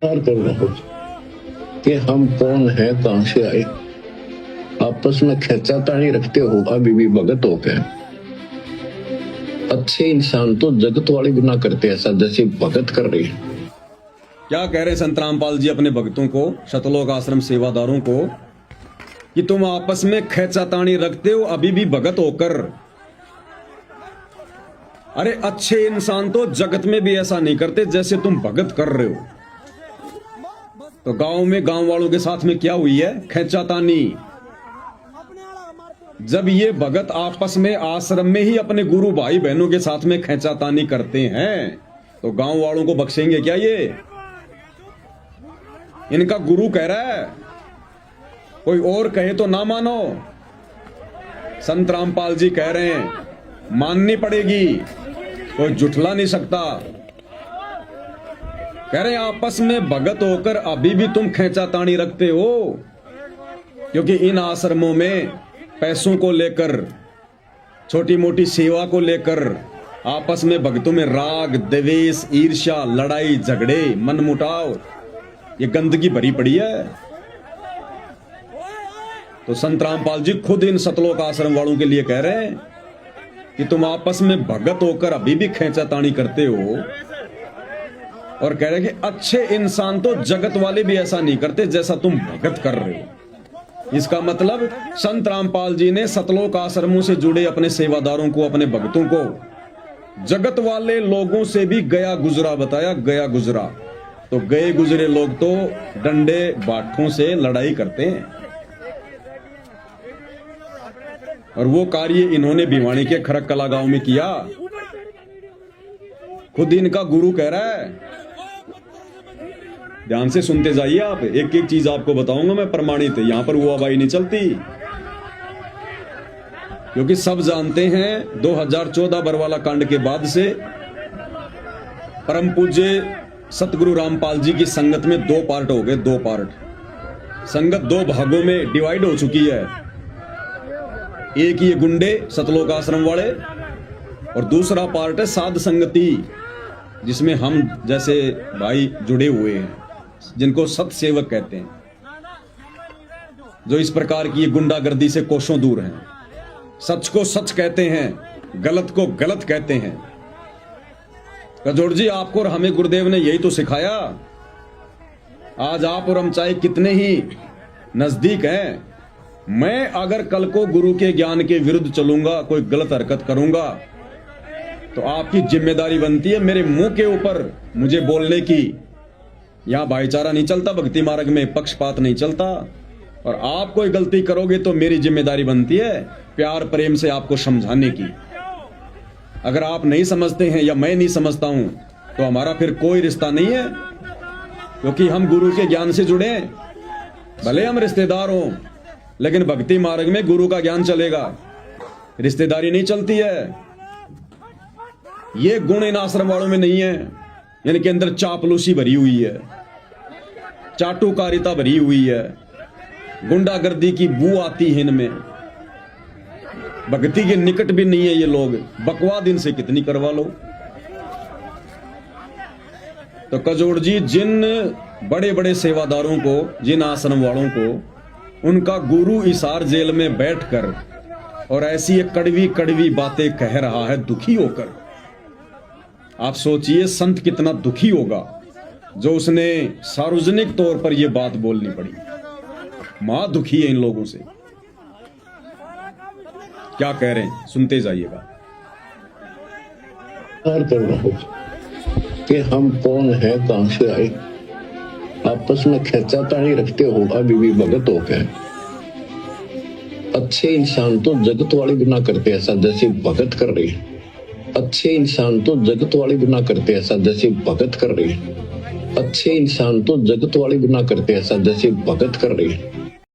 विचार कर रहे हो कि हम कौन है, कहां से आए, आपस में खींचातानी रखते हो अभी भी भगत हो गए। अच्छे इंसान तो जगत वाले गुना करते ऐसा जैसे भगत कर रही है। क्या कह रहे हैं संत रामपाल जी अपने भक्तों को, शतलोक आश्रम सेवादारों को, कि तुम आपस में खींचातानी रखते हो अभी भी भगत होकर। अरे अच्छे इंसान तो जगत में भी ऐसा नहीं करते जैसे तुम भगत कर रहे हो। तो गांव में गांव वालों के साथ में क्या हुई है? खींचातानी। जब ये भगत आपस में आश्रम में ही अपने गुरु भाई बहनों के साथ में खींचातानी करते हैं तो गांव वालों को बख्शेंगे क्या? ये इनका गुरु कह रहा है, कोई और कहे तो ना मानो। संत रामपाल जी कह रहे हैं माननी पड़ेगी, कोई जुठला नहीं सकता। कह रहे हैं आपस में भगत होकर अभी भी तुम खींचातानी रखते हो, क्योंकि इन आश्रमों में पैसों को लेकर, छोटी मोटी सेवा को लेकर आपस में भक्तों में राग, द्वेष, ईर्ष्या, लड़ाई झगड़े, मनमुटाव, ये गंदगी भरी पड़ी है। तो संत रामपाल जी खुद इन सतलोक आश्रम वालों के लिए कह रहे हैं कि तुम आपस में भगत होकर अभी भी खींचातानी करते हो, और कह रहे हैं कि अच्छे इंसान तो जगत वाले भी ऐसा नहीं करते जैसा तुम भगत कर रहे हो। इसका मतलब संत रामपाल जी ने सतलोक आश्रमों से जुड़े अपने सेवादारों को, अपने भक्तों को जगत वाले लोगों से भी गया गुजरा बताया, गया गुजरा। तो गए गुजरे लोग तो डंडे बाठों से लड़ाई करते हैं, और वो कार्य इन्होंने भिवानी के खरककला गांव में किया। खुद इनका गुरु कह रहा है। ध्यान से सुनते जाइए आप, एक एक चीज आपको बताऊंगा मैं प्रमाणित है, यहां पर वो हवाई नहीं चलती, क्योंकि सब जानते हैं 2014 बरवाला कांड के बाद से परम पूज्य सतगुरु रामपाल जी की संगत में दो पार्ट हो गए, दो पार्ट। संगत दो भागों में डिवाइड हो चुकी है। एक ये गुंडे सतलोक आश्रम वाले, और दूसरा पार्ट है साध संगति, जिसमें हम जैसे भाई जुड़े हुए हैं, जिनको सत सेवक कहते हैं, जो इस प्रकार की गुंडागर्दी से कोसों दूर हैं, सच को सच कहते हैं, गलत को गलत कहते हैं। कजोड़ जी, आपको और हमें गुरुदेव ने यही तो सिखाया। आज आप और हम चाहे कितने ही नजदीक हैं, मैं अगर कल को गुरु के ज्ञान के विरुद्ध चलूंगा, कोई गलत हरकत करूंगा, तो आपकी जिम्मेदारी बनती है मेरे मुंह के ऊपर मुझे बोलने की। यहां भाईचारा नहीं चलता, भक्ति मार्ग में पक्षपात नहीं चलता, और आप कोई गलती करोगे तो मेरी जिम्मेदारी बनती है प्यार प्रेम से आपको समझाने की। अगर आप नहीं समझते हैं या मैं नहीं समझता हूं तो हमारा फिर कोई रिश्ता नहीं है, क्योंकि हम गुरु के ज्ञान से जुड़े हैं। भले हम रिश्तेदार हों, लेकिन भक्ति मार्ग में गुरु का ज्ञान चलेगा, रिश्तेदारी नहीं चलती है। ये गुण इन आश्रम वालों में नहीं है, इनके अंदर चापलूसी भरी हुई है, चाटुकारिता भरी हुई है, गुंडागर्दी की बू आती है इनमें। भक्ति के निकट भी नहीं है ये लोग, बकवाद इनसे कितनी करवा लो। तो कजोड़ जी, जिन बड़े बड़े सेवादारों को, जिन आश्रम वालों को उनका गुरु इसार जेल में बैठकर और ऐसी एक कड़वी कड़वी बातें कह रहा है दुखी होकर, आप सोचिए संत कितना दुखी होगा जो उसने सार्वजनिक तौर पर यह बात बोलनी पड़ी। मां दुखी है इन लोगों से। क्या कह रहे हैं, सुनते जाइएगा। विचार कर रहे हो कि हम कौन है, कहां से आए, आपस में खींचातानी रखते हो अभी भी भगत हो गए। अच्छे इंसान तो जगत वाले गुना करते ऐसा जैसे भगत कर रही है। अच्छे इंसान तो जगत वाले गुना करते ऐसा जैसे भगत कर रही है। अच्छे इंसान तो जगत वाले गुना करते ऐसा जैसे भगत कर रही है।